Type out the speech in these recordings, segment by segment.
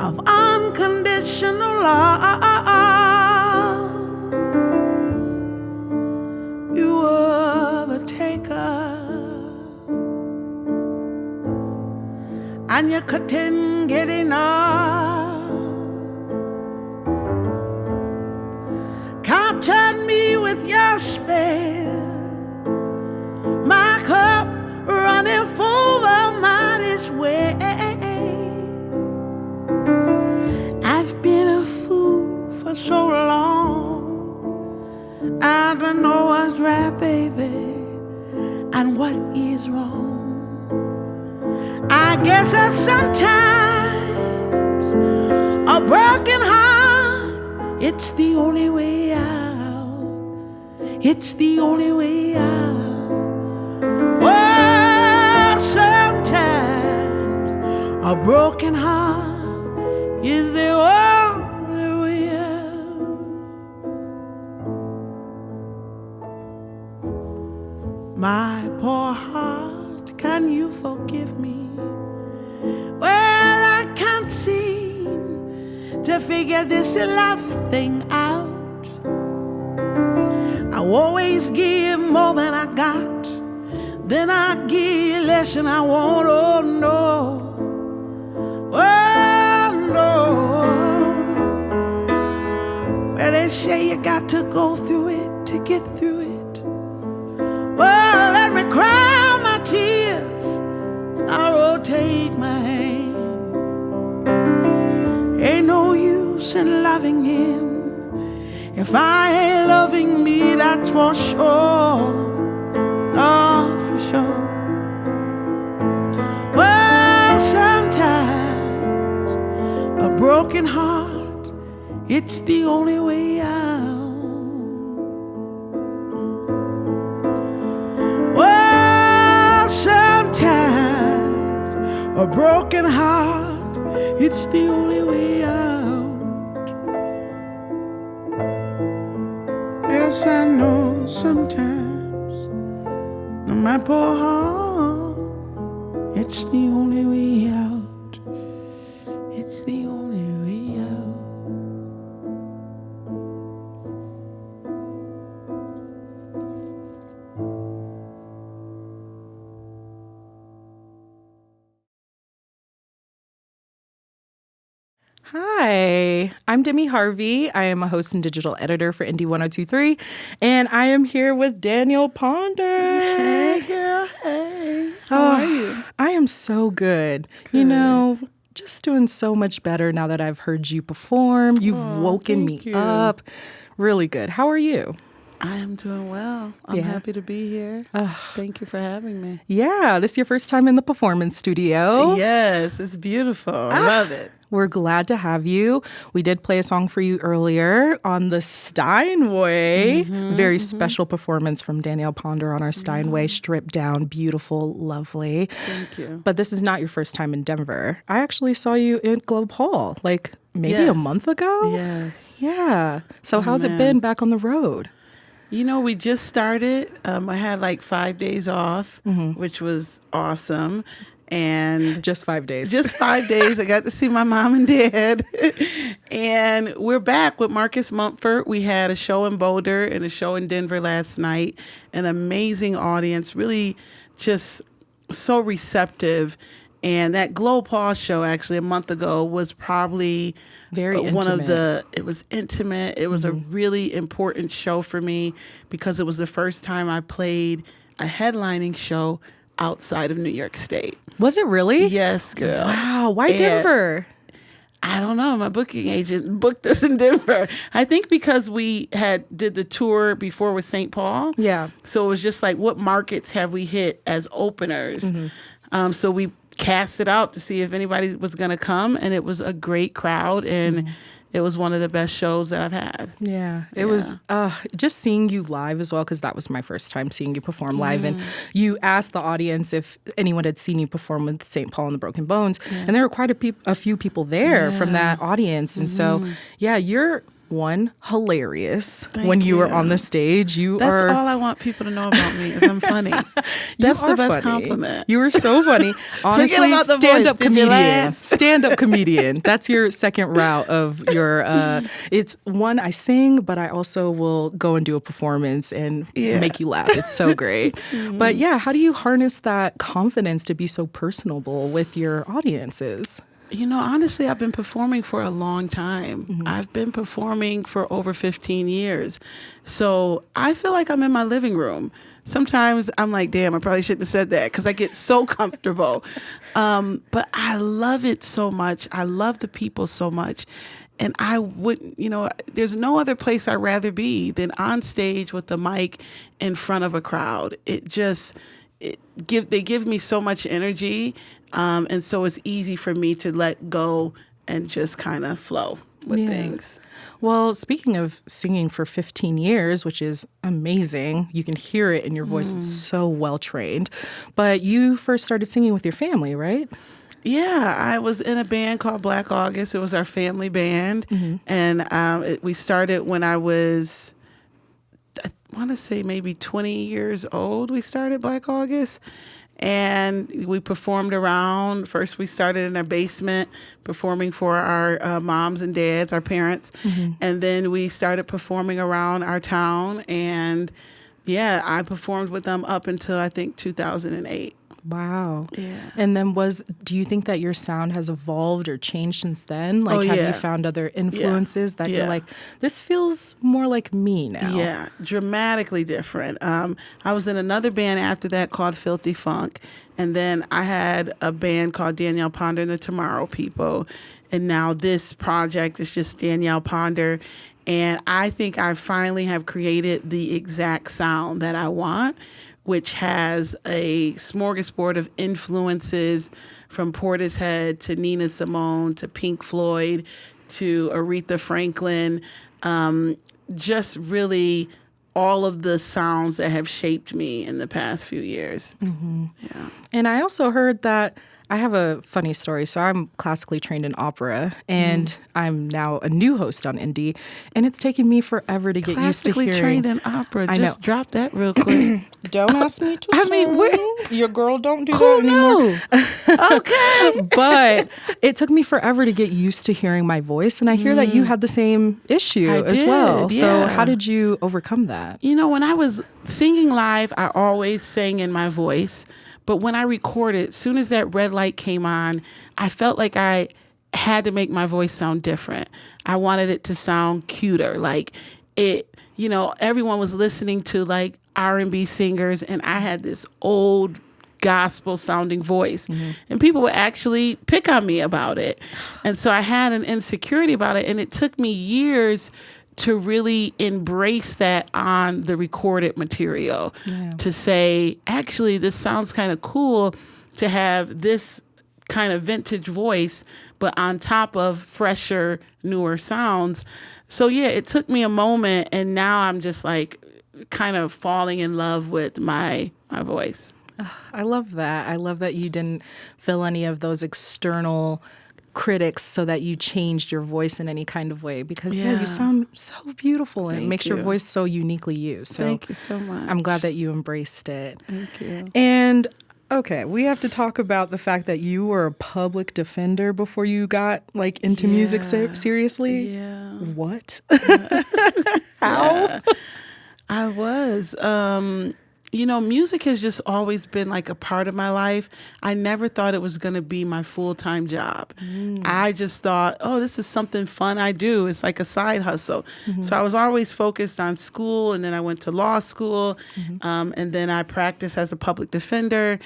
of unconditional love. You were the taker, and you couldn't get enough. Captured me with your spell, my cup running full, the mightiest way. I've been a fool for so long, I don't know what's right, baby, and what is wrong. I guess that sometimes a broken heart, it's the only way out. It's the only way out. Well, sometimes a broken heart is the only way out. My poor heart, can you forgive me? Well, I can't seem to figure this love thing out. I always give more than I got, then I give less than I want. Oh no, oh no. Well, they say you got to go through it to get through it. Well, let me cry my tears, sorrow take my hand. Ain't no use in loving him if I ain't loving me, that's for sure. Not for sure. Well, sometimes a broken heart, it's the only way out. Well, sometimes a broken heart, it's the only way out. Yes, I know sometimes my poor heart, it's the only way out. It's the only way out. Hi, I'm Demi Harvey. I am a host and digital editor for Indie 102.3, and I am here with Danielle Ponder. Hey, girl. Hey. How are you? I am so good. Good. You know, just doing so much better now that I've heard you perform. You've woken me up. Really good. How are you? I am doing well. I'm happy to be here. Thank you for having me. Yeah, this is your first time in the performance studio. Yes, it's beautiful. I love it. We're glad to have you. We did play a song for you earlier on the Steinway. Very special performance from Danielle Ponder on our Steinway. Stripped down, beautiful, lovely. Thank you. But this is not your first time in Denver. I actually saw you in Globe Hall like maybe a month ago. Yes. Yeah. So how's it been back on the road? You know, we just started. I had like 5 days off, which was awesome. And just 5 days. Just 5 days. I got to see my mom and dad. And we're back with Marcus Mumford. We had a show in Boulder and a show in Denver last night. An amazing audience, really just so receptive. And that Globe Hall show actually a month ago was probably very one intimate. of the, it was intimate. It was a really important show for me because it was the first time I played a headlining show outside of New York State. Was it really? Yes, girl. Wow. Why Denver? I don't know. My booking agent booked us in Denver. I think because we did the tour before with St. Paul. Yeah. So it was just like, what markets have we hit as openers? So we cast it out to see if anybody was going to come, and it was a great crowd, and it was one of the best shows that I've had. Yeah, it was just seeing you live as well, because that was my first time seeing you perform live. And you asked the audience if anyone had seen you perform with St. Paul and the Broken Bones. And there were quite a few people there from that audience. And so, yeah, you're one, hilarious Thank when you were you. on the stage. That's all I want people to know about me is I'm funny. That's the best compliment. You were so funny. Honestly, about the stand-up voice. Did you comedian. laugh? Stand-up comedian. That's your second route of your, it's one, I sing, but I also will go and do a performance and make you laugh. It's so great. But yeah, how do you harness that confidence to be so personable with your audiences? You know, honestly, I've been performing for a long time. I've been performing for over 15 years. So I feel like I'm in my living room. Sometimes I'm like, damn, I probably shouldn't have said that because I get so comfortable. But I love it so much. I love the people so much. And I wouldn't, there's no other place I'd rather be than on stage with the mic in front of a crowd. They give me so much energy. And so it's easy for me to let go and just kind of flow with things. Well, speaking of singing for 15 years, which is amazing, you can hear it in your voice. It's so well trained. But you first started singing with your family, right? Yeah, I was in a band called Black August. It was our family band. And we started when I was, I want to say maybe 20 years old. We started Black August. And we performed around. First, we started in our basement performing for our moms and dads, our parents. And then we started performing around our town. And yeah, I performed with them up until I think 2008. Wow. Yeah. And then do you think that your sound has evolved or changed since then? Like, have you found other influences that you're like, this feels more like me now? Yeah, dramatically different. I was in another band after that called Filthy Funk. And then I had a band called Danielle Ponder and the Tomorrow People. And now this project is just Danielle Ponder. And I think I finally have created the exact sound that I want, which has a smorgasbord of influences from Portishead to Nina Simone to Pink Floyd to Aretha Franklin. Just really all of the sounds that have shaped me in the past few years. Yeah. And I also heard that I have a funny story. So I'm classically trained in opera, and I'm now a new host on Indie, and it's taken me forever to get used to hearing. Classically trained in opera. I Just know. drop that real quick. Don't ask me to I mean, sing. Your girl don't do that anymore. Okay. But it took me forever to get used to hearing my voice, and I hear that you had the same issue as well. So how did you overcome that? You know, when I was singing live, I always sang in my voice. But when I recorded, as soon as that red light came on, I felt like I had to make my voice sound different. I wanted it to sound cuter. Like it, everyone was listening to like R&B singers, and I had this old gospel sounding voice. And people would actually pick on me about it. And so I had an insecurity about it. And it took me years to really embrace that on the recorded material, to say, actually, this sounds kind of cool to have this kind of vintage voice, but on top of fresher, newer sounds. So yeah, it took me a moment, and now I'm just like kind of falling in love with my voice. I love that. I love that you didn't feel any of those external critics so that you changed your voice in any kind of way, because you sound so beautiful and it makes your voice so uniquely you. So thank you so much. I'm glad that you embraced it. Thank you. And okay, we have to talk about the fact that you were a public defender before you got like into music seriously. Yeah. What? How? I was. Music has just always been like a part of my life. I never thought it was going to be my full-time job. I just thought, this is something fun I do. It's like a side hustle. So I was always focused on school, and then I went to law school, and then I practiced as a public defender.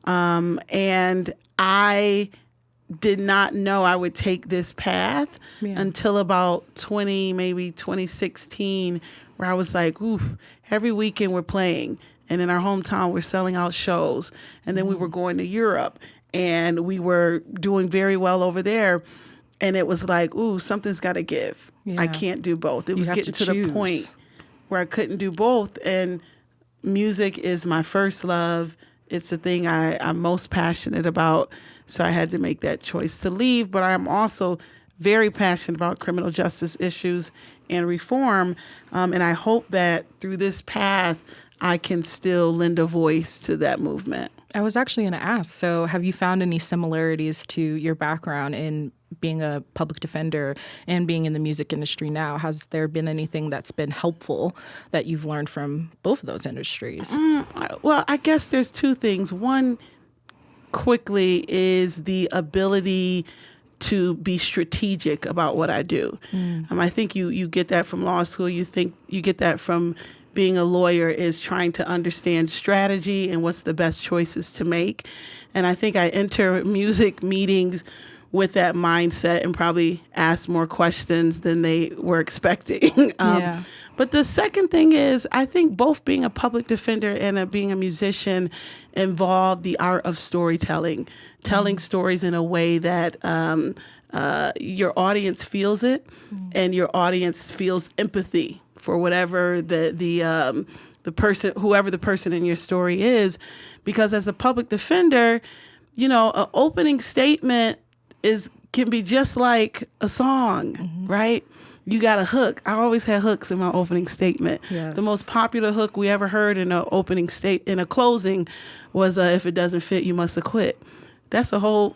And I did not know I would take this path until about 2016, where I was like, every weekend we're playing. And in our hometown, we're selling out shows. And then we were going to Europe, and we were doing very well over there. And it was like, something's got to give. I can't do both. It was getting to the point where I couldn't do both. And music is my first love. It's the thing I'm most passionate about. So I had to make that choice to leave. But I'm also very passionate about criminal justice issues and reform. And I hope that through this path, I can still lend a voice to that movement. I was actually going to ask, so have you found any similarities to your background in being a public defender and being in the music industry now? Has there been anything that's been helpful that you've learned from both of those industries? Well, I guess there's two things. One, quickly, is the ability to be strategic about what I do. I think you get that from law school. You get that from being a lawyer, is trying to understand strategy and what's the best choices to make. And I think I enter music meetings with that mindset and probably ask more questions than they were expecting. But the second thing is, I think both being a public defender and being a musician involve the art of storytelling, telling stories in a way that your audience feels it, and your audience feels empathy for whatever the person, whoever the person in your story is. Because as a public defender, an opening statement can be just like a song, right? You got a hook. I always had hooks in my opening statement. Yes. The most popular hook we ever heard in a closing was "If it doesn't fit, you must have quit." That's a whole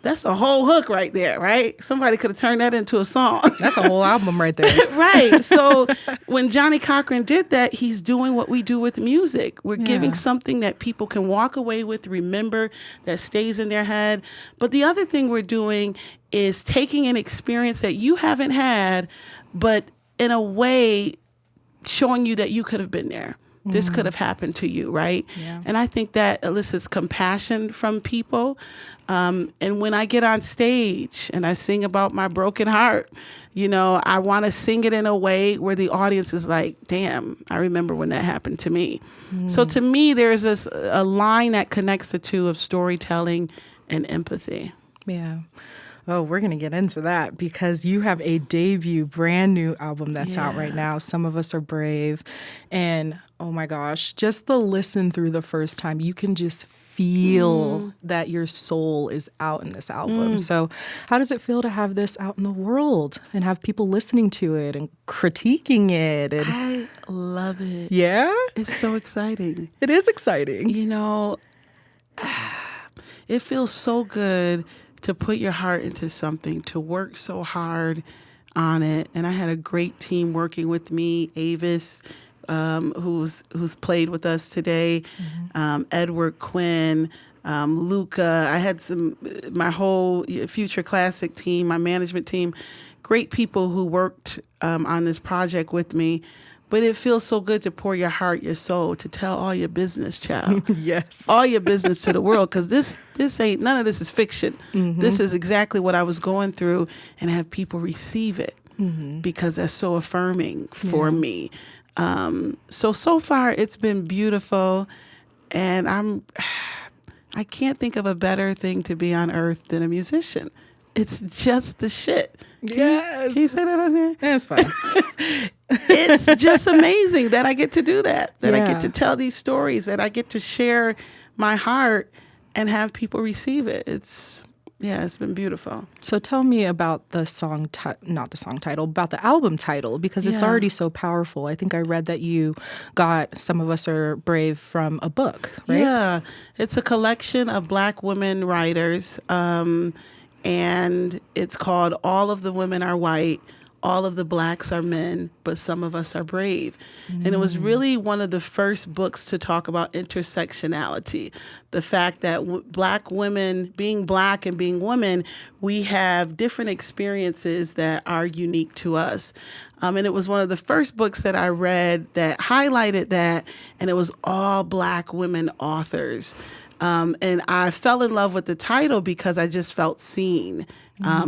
hook right there, right? Somebody could have turned that into a song. That's a whole album right there. Right. So when Johnny Cochran did that, he's doing what we do with music. We're giving something that people can walk away with, remember, that stays in their head. But the other thing we're doing is taking an experience that you haven't had, but in a way showing you that you could have been there. This could have happened to you, right? Yeah. And I think that elicits compassion from people. And when I get on stage and I sing about my broken heart, I want to sing it in a way where the audience is like, damn, I remember when that happened to me. So to me, there's a line that connects the two of storytelling and empathy. Yeah. Oh, we're going to get into that because you have a debut brand new album that's out right now. Some of Us Are Brave. And oh my gosh, just the listen through the first time, you can just feel that your soul is out in this album. So how does it feel to have this out in the world and have people listening to it and critiquing it? And I love it. yeah? It's so exciting. It is exciting. It feels so good to put your heart into something, to work so hard on it. And I had a great team working with me, Avis, who's played with us today, Edward Quinn, Luca. I had my whole Future Classic team, my management team, great people who worked on this project with me. But it feels so good to pour your heart, your soul, to tell all your business, child. Yes. All your business to the world, because this ain't, none of this is fiction. This is exactly what I was going through, and have people receive it because that's so affirming for me. So far it's been beautiful, and I can't think of a better thing to be on earth than a musician. It's just the shit. Yes. Can you say that on here? That's fine. It's just amazing that I get to do that I get to tell these stories, that I get to share my heart and have people receive it. It's been beautiful. So tell me about the song, not the song title, about the album title, because it's already so powerful. I think I read that you got Some of Us Are Brave from a book, right? Yeah, it's a collection of Black women writers, and it's called All of the Women Are White, All of the Blacks Are Men, but Some of Us Are Brave. And it was really one of the first books to talk about intersectionality, the fact that Black women, being Black and being women, we have different experiences that are unique to us. And it was one of the first books that I read that highlighted that, and it was all Black women authors. And I fell in love with the title because I just felt seen,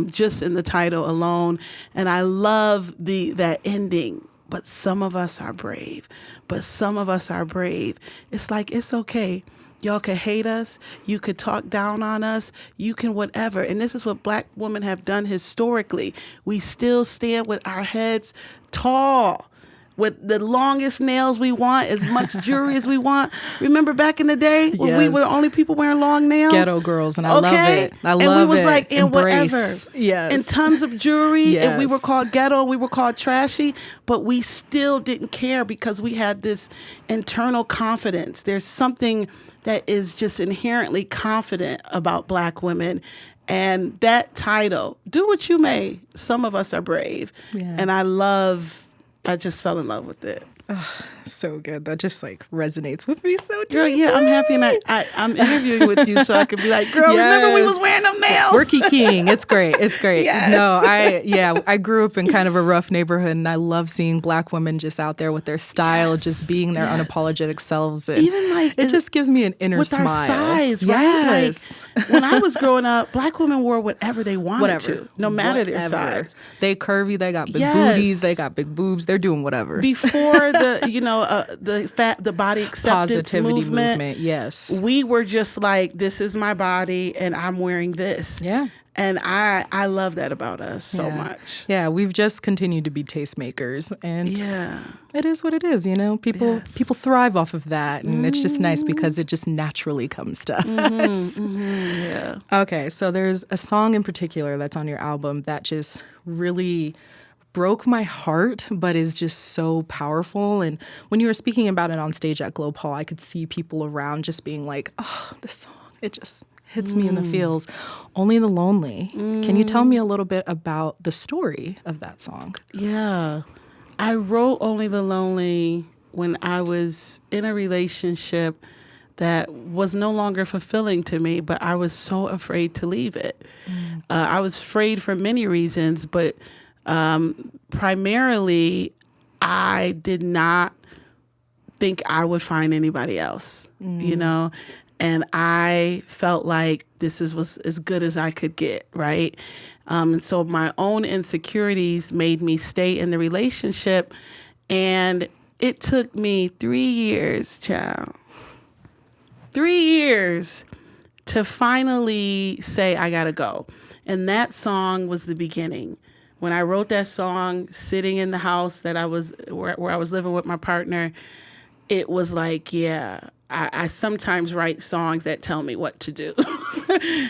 just in the title alone. And I love that ending. But some of us are brave. But some of us are brave. It's like, it's okay. Y'all could hate us. You could talk down on us. You can whatever. And this is what Black women have done historically. We still stand with our heads tall. with the longest nails we want, as much jewelry as we want. Remember back in the day when we were the only people wearing long nails? Ghetto girls, and I love it. I love it. And we was like in Embrace. whatever. Yes. And tons of jewelry. Yes. And we were called ghetto, we were called trashy, but we still didn't care because we had this internal confidence. There's something that is just inherently confident about Black women. And that title, Do What You May, Some of Us Are Brave. Yeah. And I just fell in love with it. So good. That just like resonates with me so deeply. Girl, yeah, I'm happy, and I'm interviewing with you so I could be like, girl, remember we was wearing them nails? We're kikiing. It's great. It's great. Yes. No, I grew up in kind of a rough neighborhood, and I love seeing Black women just out there with their style, just being their unapologetic selves. And even like it just gives me an inner with smile. Our size, right? Yes. Like when I was growing up, Black women wore whatever they wanted to, no matter their size. They curvy. They got big booties. They got big boobs. They're doing whatever. Before the body acceptance positivity movement, yes, we were just like, this is my body and I'm wearing this. Yeah. And I love that about us so much. Yeah, we've just continued to be tastemakers, and it is what it is. People thrive off of that, and it's just nice because it just naturally comes to us. Yeah. Okay, so there's a song in particular that's on your album that just really broke my heart, but is just so powerful. And when you were speaking about it on stage at Globe Hall, I could see people around just being like, oh, this song, it just hits me in the feels. Only the Lonely. Can you tell me a little bit about the story of that song? Yeah. I wrote Only the Lonely when I was in a relationship that was no longer fulfilling to me, but I was so afraid to leave it. I was afraid for many reasons, but primarily I did not think I would find anybody else, and I felt like this was as good as I could get, right? And so my own insecurities made me stay in the relationship, and it took me 3 years, child. 3 years to finally say, I gotta go. And that song was the beginning. When I wrote that song, sitting in the house that I was where I was living with my partner, it was like, I sometimes write songs that tell me what to do.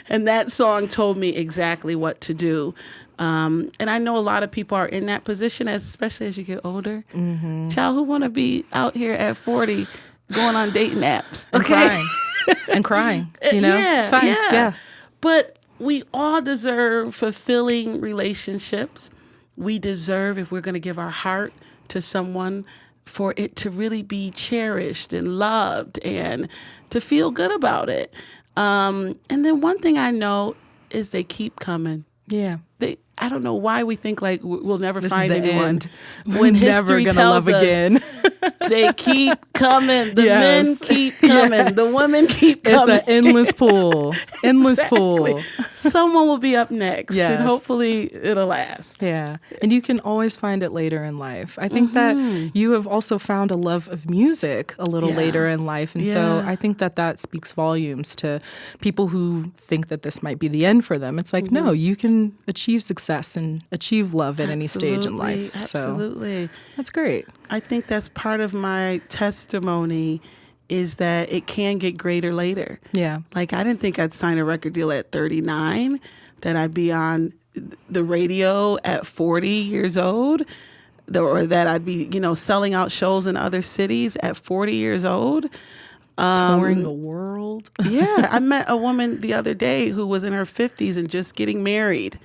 And that song told me exactly what to do. And I know a lot of people are in that position, especially as you get older. Mm-hmm. Child, who want to be out here at 40 going on dating apps? Okay? And crying. It's fine. Yeah. But we all deserve fulfilling relationships. We deserve, if we're going to give our heart to someone, for it to really be cherished and loved and to feel good about it. And then one thing I know is they keep coming. Yeah. I don't know why we think like we'll never this find is the anyone. End. When never history gonna tells love us again. they keep coming. The Yes. men keep coming. Yes. The women keep coming. It's an endless pool. Endless Exactly. pool. Someone will be up next, Yes. and hopefully it'll last. Yeah. And you can always find it later in life. I think that you have also found a love of music a little later in life. And so I think that speaks volumes to people who think that this might be the end for them. It's like, no, you can achieve success and achieve love at any stage in life. Absolutely. So that's great. I think that's part of my testimony is that it can get greater later. Yeah. Like, I didn't think I'd sign a record deal at 39, that I'd be on the radio at 40 years old, or that I'd be, selling out shows in other cities at 40 years old. Touring the world. Yeah. I met a woman the other day who was in her 50s and just getting married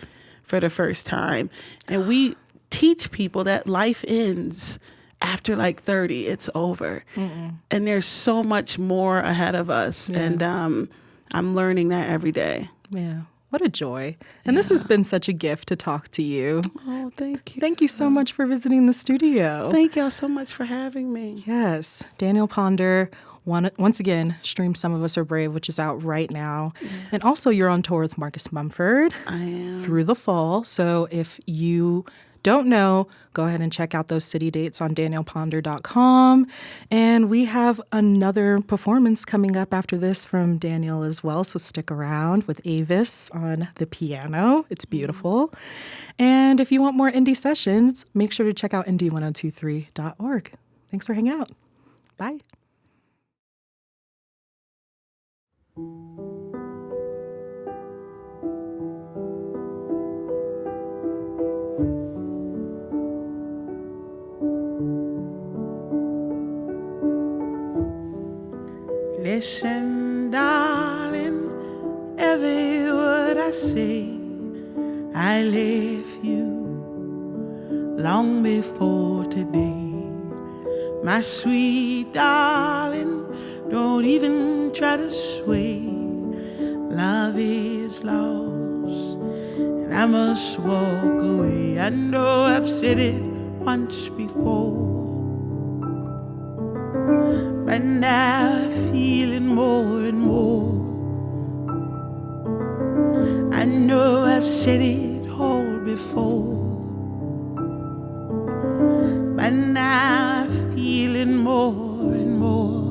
for the first time. And we teach people that life ends after like 30, it's over. And there's so much more ahead of us. Yeah. And I'm learning that every day. Yeah. What a joy. And this has been such a gift to talk to you. Oh, thank you. Thank you so much for visiting the studio. Thank y'all so much for having me. Yes. Danielle Ponder. Once again, stream Some of Us Are Brave, which is out right now. Yes. And also you're on tour with Marcus Mumford. I am. Through the fall. So if you don't know, go ahead and check out those city dates on danielleponder.com. And we have another performance coming up after this from Danielle as well, so stick around with Avis on the piano. It's beautiful. And if you want more indie sessions, make sure to check out indie1023.org. Thanks for hanging out. Bye. Listen, darling, every word I say, I left you long before today. My sweet darling, don't even try to sway. Love is lost, and I must walk away. I know I've said it once before, but now I feel it more and more. I know I've said it all before, but now I feel it more and more.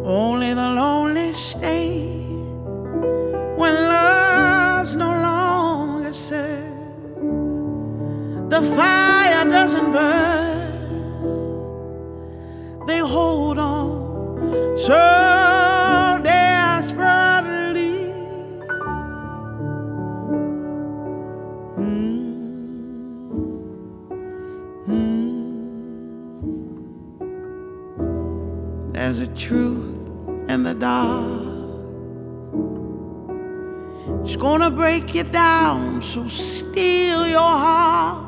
Only the lonely stay when love's no longer served. The fire doesn't burn, they hold on so desperately. There's a truth in the dark, it's gonna break you down, so steal your heart.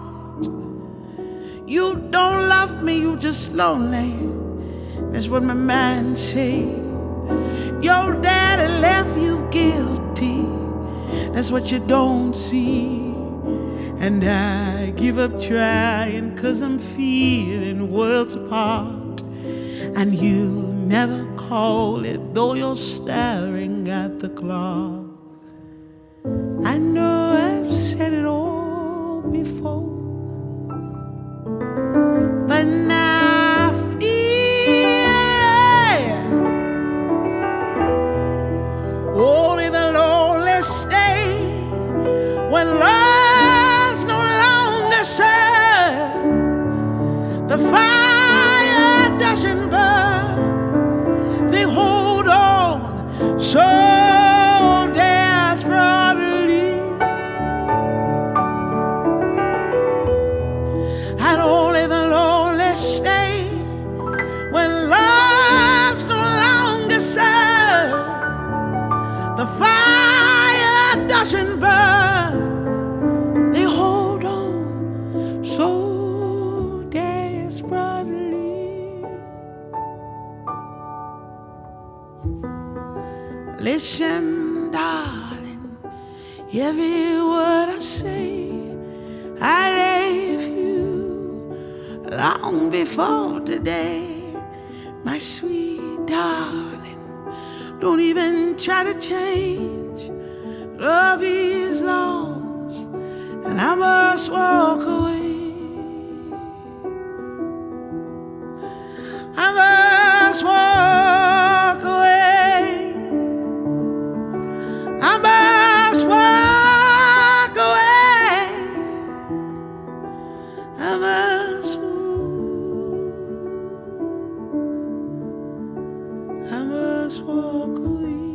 You don't love me, you just lonely. That's what my man say. Your daddy left you guilty. That's what you don't see. And I give up trying, 'cause I'm feeling worlds apart. And you'll never call it, though you're staring at the clock. I know I've said it all before, but now I feel it. Only the lonely stay when love's no longer served. The fire doesn't burn, they hold on so desperately. And only the lonely stay when love's no longer served. The fire doesn't burn, they hold on so desperately. Listen, darling, every word I say, I left you long before today. My sweet darling, don't even try to change. Love is lost, and I must walk away. I must walk away. I must walk away. I must walk away.